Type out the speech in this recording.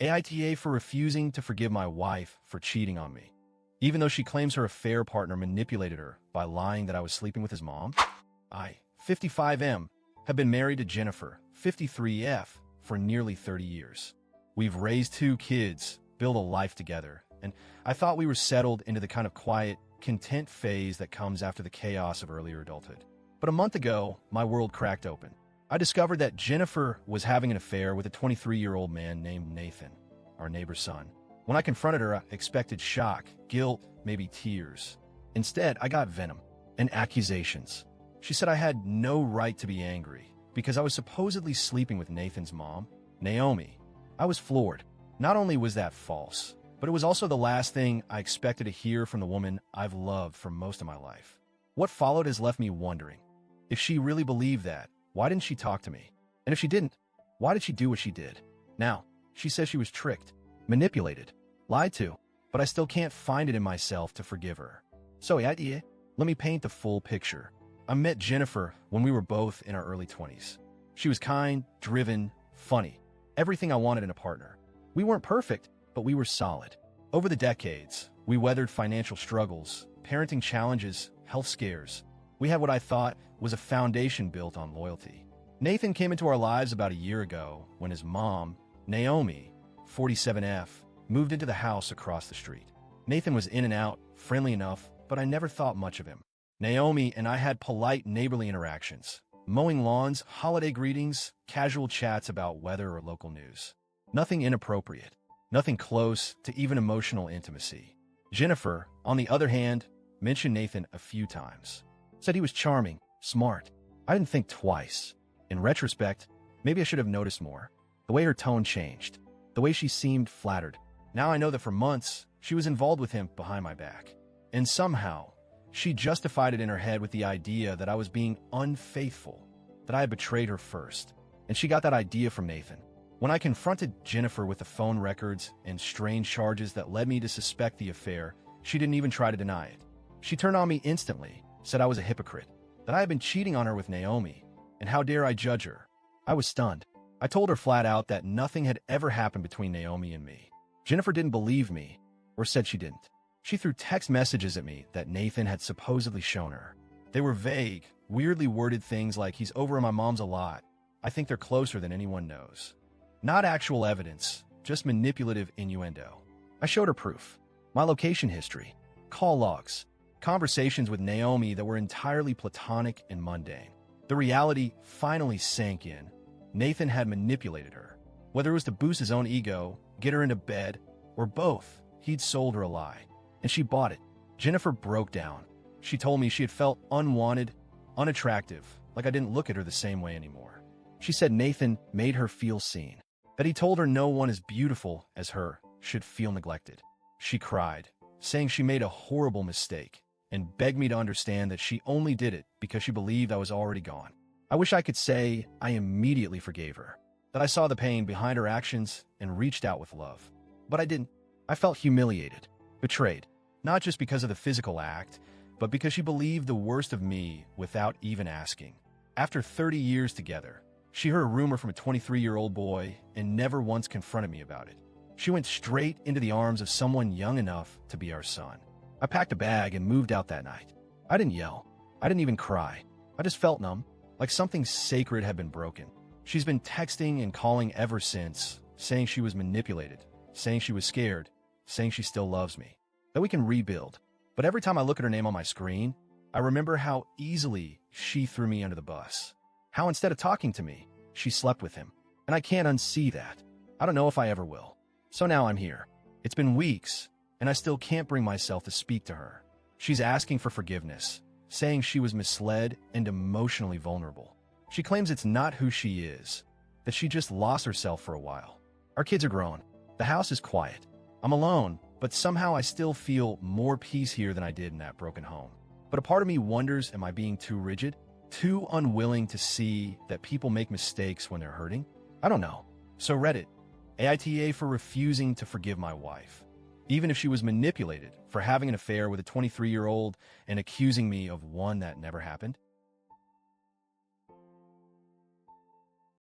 AITA for refusing to forgive my wife for cheating on me, even though she claims her affair partner manipulated her by lying that I was sleeping with his mom. I, 55M, have been married to Jennifer, 53F, for nearly 30 years. We've raised 2 kids, built a life together, and I thought we were settled into the kind of quiet, content phase that comes after the chaos of earlier adulthood. But a month ago, my world cracked open. I discovered that Jennifer was having an affair with a 23-year-old man named Nathan, our neighbor's son. When I confronted her, I expected shock, guilt, maybe tears. Instead, I got venom and accusations. She said I had no right to be angry because I was supposedly sleeping with Nathan's mom, Naomi. I was floored. Not only was that false, but it was also the last thing I expected to hear from the woman I've loved for most of my life. What followed has left me wondering. If she really believed that, why didn't she talk to me? And if she didn't, why did she do what she did? Now, she says she was tricked, manipulated, lied to, but I still can't find it in myself to forgive her. So, AITA, let me paint the full picture. I met Jennifer when we were both in our early 20s. She was kind, driven, funny, everything I wanted in a partner. We weren't perfect, but we were solid. Over the decades, we weathered financial struggles, parenting challenges, health scares. We had what I thought was a foundation built on loyalty. Nathan came into our lives about a year ago when his mom, Naomi, 47F, moved into the house across the street. Nathan was in and out, friendly enough, but I never thought much of him. Naomi and I had polite neighborly interactions, mowing lawns, holiday greetings, casual chats about weather or local news. Nothing inappropriate, nothing close to even emotional intimacy. Jennifer, on the other hand, mentioned Nathan a few times. Said he was charming, smart. I didn't think twice. In retrospect, maybe I should have noticed more. The way her tone changed, the way she seemed flattered. Now I know that for months, she was involved with him behind my back. And somehow, she justified it in her head with the idea that I was being unfaithful, that I had betrayed her first. And she got that idea from Nathan. When I confronted Jennifer with the phone records and strange charges that led me to suspect the affair, she didn't even try to deny it. She turned on me instantly, said I was a hypocrite, that I had been cheating on her with Naomi, and how dare I judge her. I was stunned. I told her flat out that nothing had ever happened between Naomi and me. Jennifer didn't believe me, or said she didn't. She threw text messages at me that Nathan had supposedly shown her. They were vague, weirdly worded things like, "He's over at my mom's a lot. I think they're closer than anyone knows." Not actual evidence, just manipulative innuendo. I showed her proof. My location history, call logs, conversations with Naomi that were entirely platonic and mundane. The reality finally sank in. Nathan had manipulated her. Whether it was to boost his own ego, get her into bed, or both, he'd sold her a lie. And she bought it. Jennifer broke down. She told me she had felt unwanted, unattractive, like I didn't look at her the same way anymore. She said Nathan made her feel seen, that he told her no one as beautiful as her should feel neglected. She cried, saying she made a horrible mistake, and begged me to understand that she only did it because she believed I was already gone. I wish I could say I immediately forgave her, that I saw the pain behind her actions and reached out with love. But I didn't. I felt humiliated, betrayed, not just because of the physical act, but because she believed the worst of me without even asking. After 30 years together, she heard a rumor from a 23-year-old boy and never once confronted me about it. She went straight into the arms of someone young enough to be our son. I packed a bag and moved out that night. I didn't yell. I didn't even cry. I just felt numb, like something sacred had been broken. She's been texting and calling ever since, saying she was manipulated, saying she was scared, saying she still loves me, that we can rebuild. But every time I look at her name on my screen, I remember how easily she threw me under the bus. How instead of talking to me, she slept with him. And I can't unsee that. I don't know if I ever will. So now I'm here. It's been weeks, and I still can't bring myself to speak to her. She's asking for forgiveness, saying she was misled and emotionally vulnerable. She claims it's not who she is, that she just lost herself for a while. Our kids are grown. The house is quiet. I'm alone, but somehow I still feel more peace here than I did in that broken home. But a part of me wonders, am I being too rigid? Too unwilling to see that people make mistakes when they're hurting? I don't know. So Reddit, AITA for refusing to forgive my wife, even if she was manipulated for having an affair with a 23-year-old and accusing me of one that never happened?